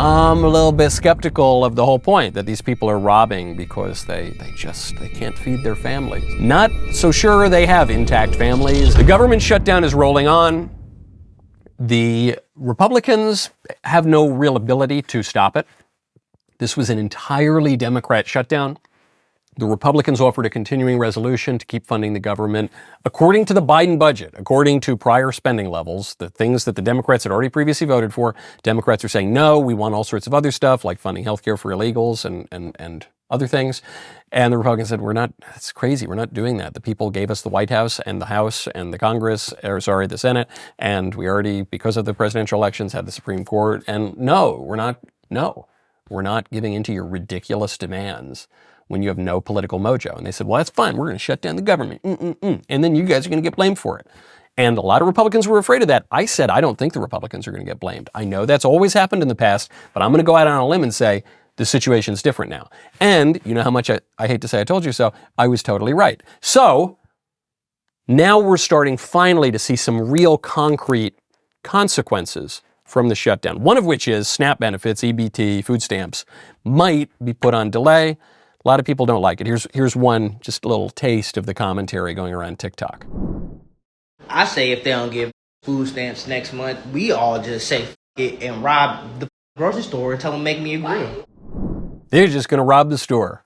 I'm a little bit skeptical of the whole point that these people are robbing because they can't feed their families. Not so sure they have intact families. The government shutdown is rolling on. The Republicans have no real ability to stop it. This was an entirely Democrat shutdown. The Republicans offered a continuing resolution to keep funding the government according to the Biden budget, according to prior spending levels, the things that the Democrats had already previously voted for. Democrats are saying, no, we want all sorts of other stuff like funding healthcare for illegals and other things. And the Republicans said, that's crazy. We're not doing that. The people gave us the White House and the House and the Congress, the Senate, and we already, because of the presidential elections, had the Supreme Court. And we're not giving into your ridiculous demands when you have no political mojo. And they said, well, that's fine. We're going to shut down the government. And then you guys are going to get blamed for it. And a lot of Republicans were afraid of that. I said, I don't think the Republicans are going to get blamed. I know that's always happened in the past, but I'm going to go out on a limb and say the situation's different now. And you know how much I hate to say I told you so, I was totally right. So now we're starting finally to see some real concrete consequences from the shutdown. One of which is SNAP benefits, EBT, food stamps, might be put on delay. A lot of people don't like it. Here's one, just a little taste of the commentary going around TikTok. I say if they don't give food stamps next month, we all just say it and rob the grocery store and tell them make me a grill. They're just going to rob the store.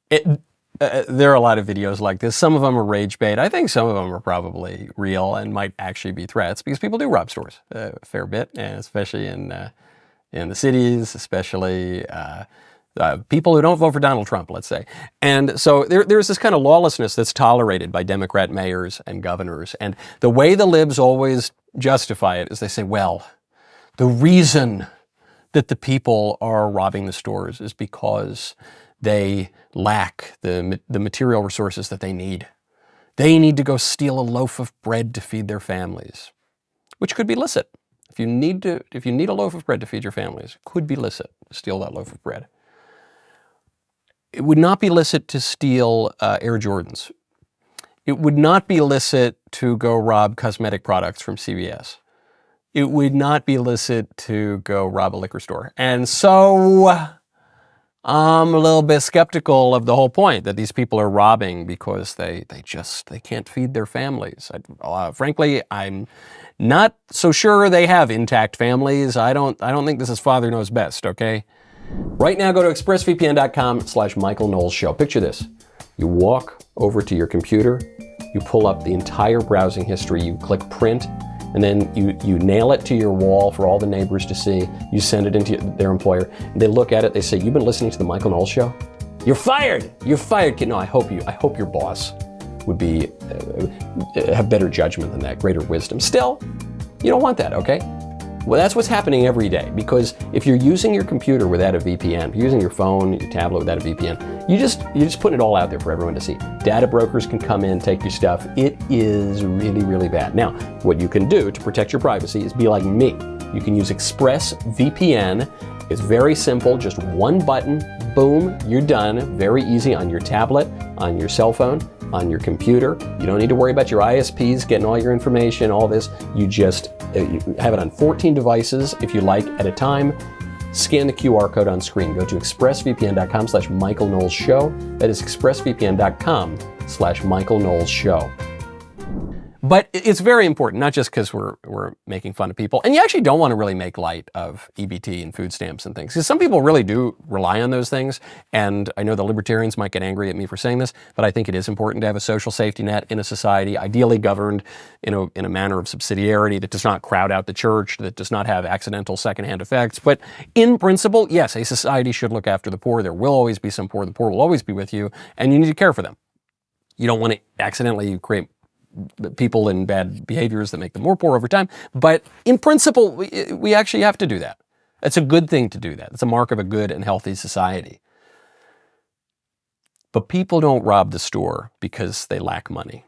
There are a lot of videos like this. Some of them are rage bait. I think some of them are probably real and might actually be threats because people do rob stores a fair bit, and especially in the cities, especially people who don't vote for Donald Trump, let's say. And so there's this kind of lawlessness that's tolerated by Democrat mayors and governors. And the way the libs always justify it is they say, well, the reason that the people are robbing the stores is because they lack the material resources that they need. They need to go steal a loaf of bread to feed their families, which could be licit. If you need a loaf of bread to feed your families, it could be licit to steal that loaf of bread. It would not be licit to steal Air Jordans. It would not be licit to go rob cosmetic products from CVS. It would not be licit to go rob a liquor store. And so I'm a little bit skeptical of the whole point that these people are robbing because they can't feed their families. Frankly, I'm not so sure they have intact families. I don't think this is Father Knows Best, okay? Right now, go to expressvpn.com/Michael Knowles Show. Picture this. You walk over to your computer, you pull up the entire browsing history, you click print, and then you nail it to your wall for all the neighbors to see. You send it into their employer. They look at it, they say, you've been listening to the Michael Knowles Show? You're fired! You're fired, kid. No, I hope your boss would be have better judgment than that, greater wisdom. Still, you don't want that, okay? Well, that's what's happening every day, because if you're using your computer without a VPN, if you're using your phone, your tablet without a VPN, you're just putting it all out there for everyone to see. Data brokers can come in, take your stuff. It is really, really bad. Now, what you can do to protect your privacy is be like me. You can use ExpressVPN. It's very simple, just one button, boom, you're done. Very easy on your tablet, on your cell phone, on your computer. You don't need to worry about your ISPs getting all your information, all this. You just you have it on 14 devices, if you like, at a time. Scan the QR code on screen. Go to expressvpn.com/Michael Knowles Show. That is expressvpn.com/Michael Knowles Show. But it's very important, not just because we're making fun of people. And you actually don't want to really make light of EBT and food stamps and things. Because some people really do rely on those things. And I know the libertarians might get angry at me for saying this, but I think it is important to have a social safety net in a society, ideally governed in a manner of subsidiarity that does not crowd out the church, that does not have accidental secondhand effects. But in principle, yes, a society should look after the poor. There will always be some poor. The poor will always be with you, and you need to care for them. You don't want to accidentally create people in bad behaviors that make them more poor over time. But in principle, we actually have to do that. It's a good thing to do that. It's a mark of a good and healthy society. But people don't rob the store because they lack money.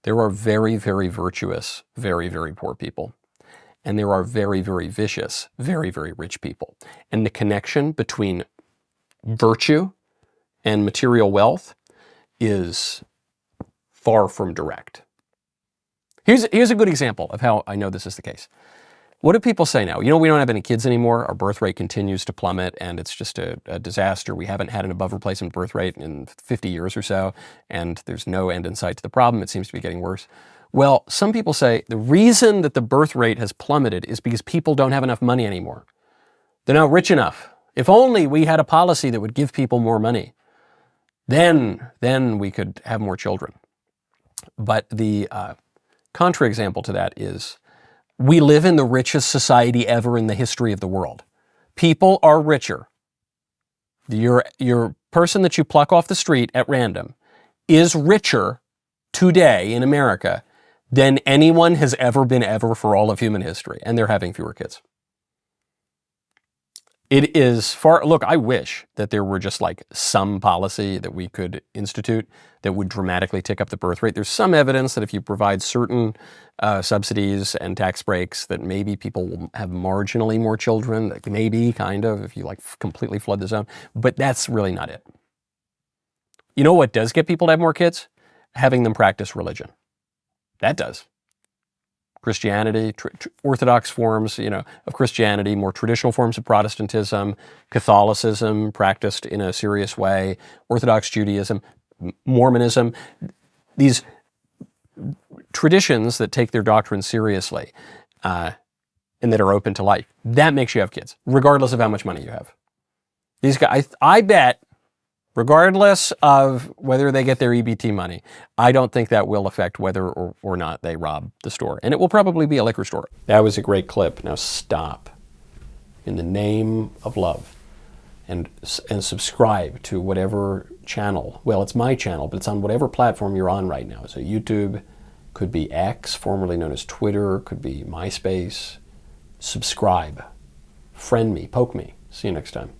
There are very, very virtuous, very, very poor people. And there are very, very vicious, very, very rich people. And the connection between virtue and material wealth is far from direct. Here's a good example of how I know this is the case. What do people say now? You know, we don't have any kids anymore. Our birth rate continues to plummet, and it's just a disaster. We haven't had an above replacement birth rate in 50 years or so, and there's no end in sight to the problem. It seems to be getting worse. Well, some people say the reason that the birth rate has plummeted is because people don't have enough money anymore. They're not rich enough. If only we had a policy that would give people more money, then we could have more children. But the contraexample to that is we live in the richest society ever in the history of the world. People are richer. Your person that you pluck off the street at random is richer today in America than anyone has ever been ever for all of human history, and they're having fewer kids. It is far, look, I wish that there were just like some policy that we could institute that would dramatically tick up the birth rate. There's some evidence that if you provide certain subsidies and tax breaks, that maybe people will have marginally more children, like maybe, kind of, if you like completely flood the zone, but that's really not it. You know what does get people to have more kids? Having them practice religion. That does. Christianity, Orthodox forms, of Christianity, more traditional forms of Protestantism, Catholicism practiced in a serious way, Orthodox Judaism, Mormonism, these traditions that take their doctrine seriously and that are open to life. That makes you have kids, regardless of how much money you have. These guys, I bet, regardless of whether they get their EBT money, I don't think that will affect whether or not they rob the store. And it will probably be a liquor store. That was a great clip. Now stop. In the name of love. And subscribe to whatever channel. Well, it's my channel, but it's on whatever platform you're on right now. So YouTube, could be X, formerly known as Twitter, could be MySpace. Subscribe. Friend me. Poke me. See you next time.